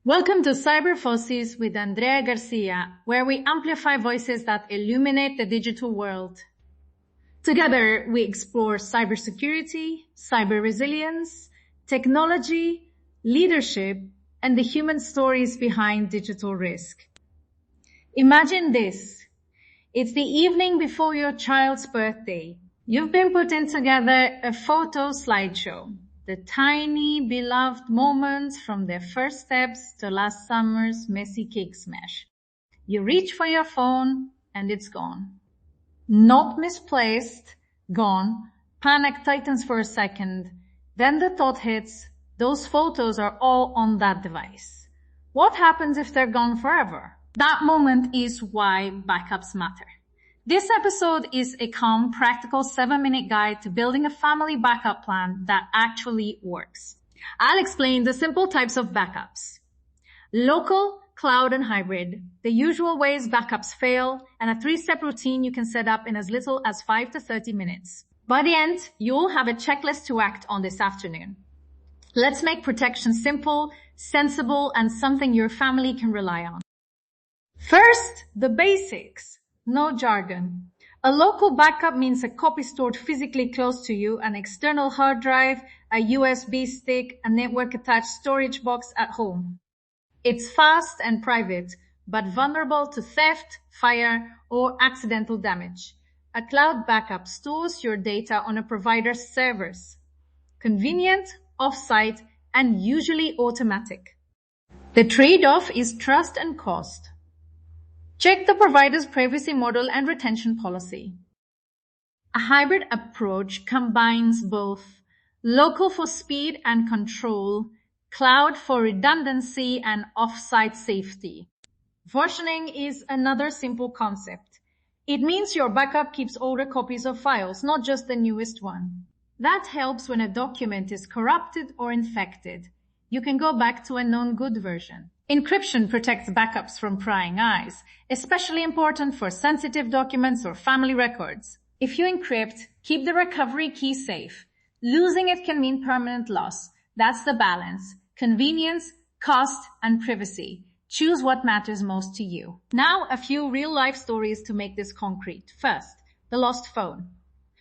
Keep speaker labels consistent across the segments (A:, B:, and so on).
A: Welcome to Cibervoces with Andrea García, where we amplify voices that illuminate the digital world. Together, we explore cybersecurity, cyber resilience, technology, leadership, and the human stories behind digital risk. Imagine this. It's the evening before your child's birthday. You've been putting together a photo slideshow. The tiny, beloved moments from their first steps to last summer's messy cake smash. You reach for your phone and it's gone. Not misplaced, gone. Panic tightens for a second. Then the thought hits, those photos are all on that device. What happens if they're gone forever? That moment is why backups matter. This episode is a calm, practical 7-minute guide to building a family backup plan that actually works. I'll explain the simple types of backups. Local, cloud, and hybrid, the usual ways backups fail, and a 3-step routine you can set up in as little as 5 to 30 minutes. By the end, you'll have a checklist to act on this afternoon. Let's make protection simple, sensible, and something your family can rely on. First, the basics. No jargon. A local backup means a copy stored physically close to you, an external hard drive, a USB stick, a network-attached storage box at home. It's fast and private, but vulnerable to theft, fire, or accidental damage. A cloud backup stores your data on a provider's servers. Convenient, off-site, and usually automatic. The trade-off is trust and cost. Check the provider's privacy model and retention policy. A hybrid approach combines both local for speed and control, cloud for redundancy, and off-site safety. Versioning is another simple concept. It means your backup keeps older copies of files, not just the newest one. That helps when a document is corrupted or infected. You can go back to a known good version. Encryption protects backups from prying eyes, especially important for sensitive documents or family records. If you encrypt, keep the recovery key safe. Losing it can mean permanent loss. That's the balance. Convenience, cost, and privacy. Choose what matters most to you. Now, a few real-life stories to make this concrete. First, the lost phone.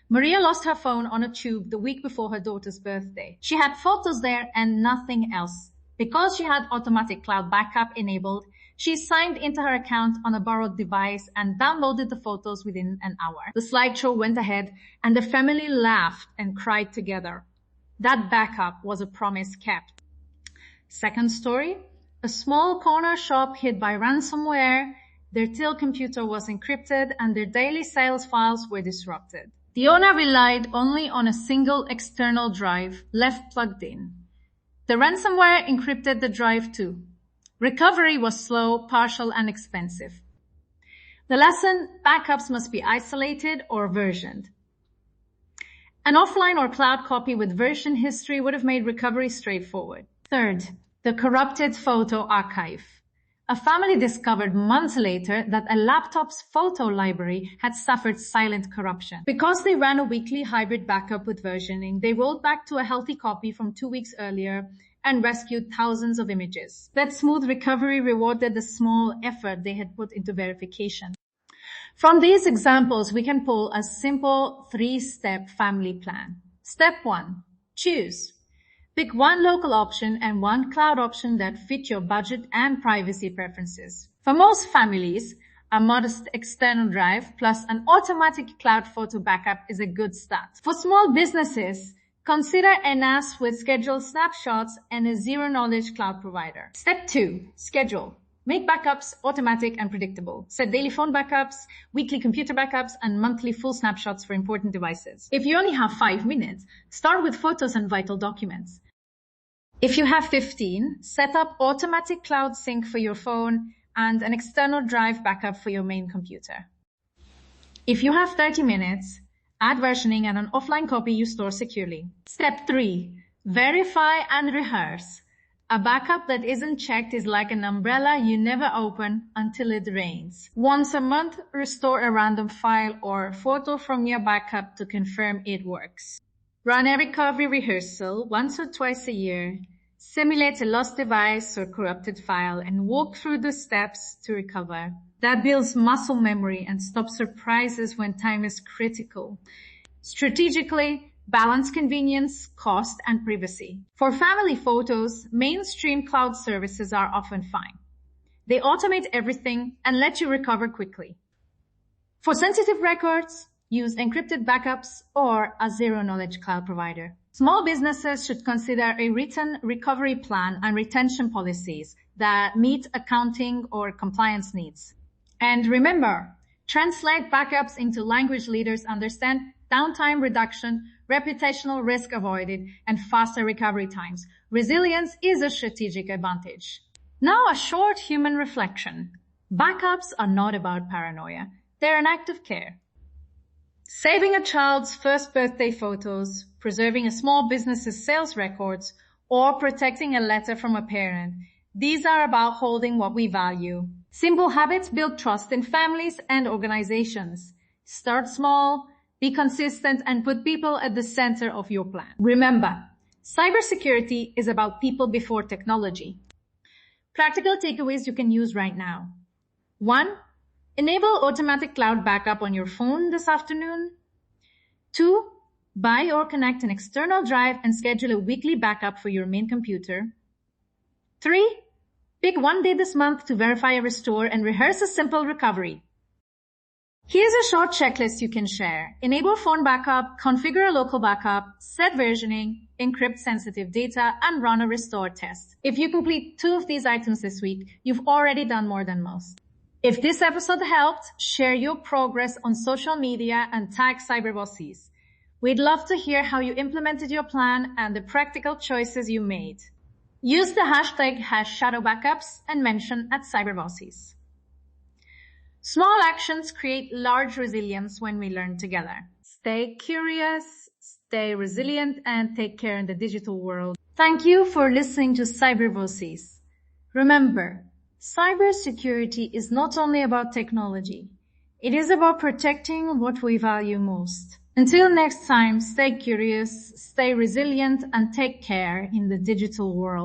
A: Maria lost her phone on a tube the week before her daughter's birthday. She had photos there and nothing else. Because she had automatic cloud backup enabled, she signed into her account on a borrowed device and downloaded the photos within an hour. The slideshow went ahead and the family laughed and cried together. That backup was a promise kept. Second story, a small corner shop hit by ransomware. Their till computer was encrypted and their daily sales files were disrupted. The owner relied only on a single external drive left plugged in. The ransomware encrypted the drive too. Recovery was slow, partial, and expensive. The lesson, backups must be isolated or versioned. An offline or cloud copy with version history would have made recovery straightforward. Third, the corrupted photo archive. A family discovered months later that a laptop's photo library had suffered silent corruption. Because they ran a weekly hybrid backup with versioning, they rolled back to a healthy copy from 2 weeks earlier and rescued thousands of images. That smooth recovery rewarded the small effort they had put into verification. From these examples, we can pull a simple 3-step family plan. Step 1. Choose. Pick one local option and one cloud option that fit your budget and privacy preferences. For most families, a modest external drive plus an automatic cloud photo backup is a good start. For small businesses, consider a NAS with scheduled snapshots and a zero-knowledge cloud provider. Step 2. Schedule. Make backups automatic and predictable. Set daily phone backups, weekly computer backups, and monthly full snapshots for important devices. If you only have 5 minutes, start with photos and vital documents. If you have 15, set up automatic cloud sync for your phone and an external drive backup for your main computer. If you have 30 minutes, add versioning and an offline copy you store securely. Step 3. Verify and rehearse. A backup that isn't checked is like an umbrella you never open until it rains. Once a month, restore a random file or photo from your backup to confirm it works. Run a recovery rehearsal once or twice a year. simulate a lost device or corrupted file, and walk through the steps to recover. That builds muscle memory and stops surprises when time is critical. Strategically, balance convenience, cost, and privacy. For family photos, mainstream cloud services are often fine. They automate everything and let you recover quickly. For sensitive records, use encrypted backups or a zero-knowledge cloud provider. Small businesses should consider a written recovery plan and retention policies that meet accounting or compliance needs. And remember, translate backups into language leaders understand downtime reduction, reputational risk avoided, and faster recovery times. Resilience is a strategic advantage. Now a short human reflection. Backups are not about paranoia. They're an act of care. Saving a child's first birthday photos, preserving a small business's sales records, or protecting a letter from a parent. These are about holding what we value. Simple habits build trust in families and organizations. Start small, be consistent, and put people at the center of your plan. Remember, cybersecurity is about people before technology. Practical takeaways you can use right now. 1. Enable automatic cloud backup on your phone this afternoon. 2. Buy or connect an external drive and schedule a weekly backup for your main computer. 3. Pick one day this month to verify a restore and rehearse a simple recovery. Here's a short checklist you can share. Enable phone backup, configure a local backup, set versioning, encrypt sensitive data, and run a restore test. If you complete 2 of these items this week, you've already done more than most. If this episode helped, share your progress on social media and tag Cibervoces. We'd love to hear how you implemented your plan and the practical choices you made. Use the hashtag #shadowbackups and mention @Cibervoces. Small actions create large resilience when we learn together. Stay curious, stay resilient, and take care in the digital world. Thank you for listening to Cibervoces. Remember, cybersecurity is not only about technology. It is about protecting what we value most. Until next time, stay curious, stay resilient, and take care in the digital world.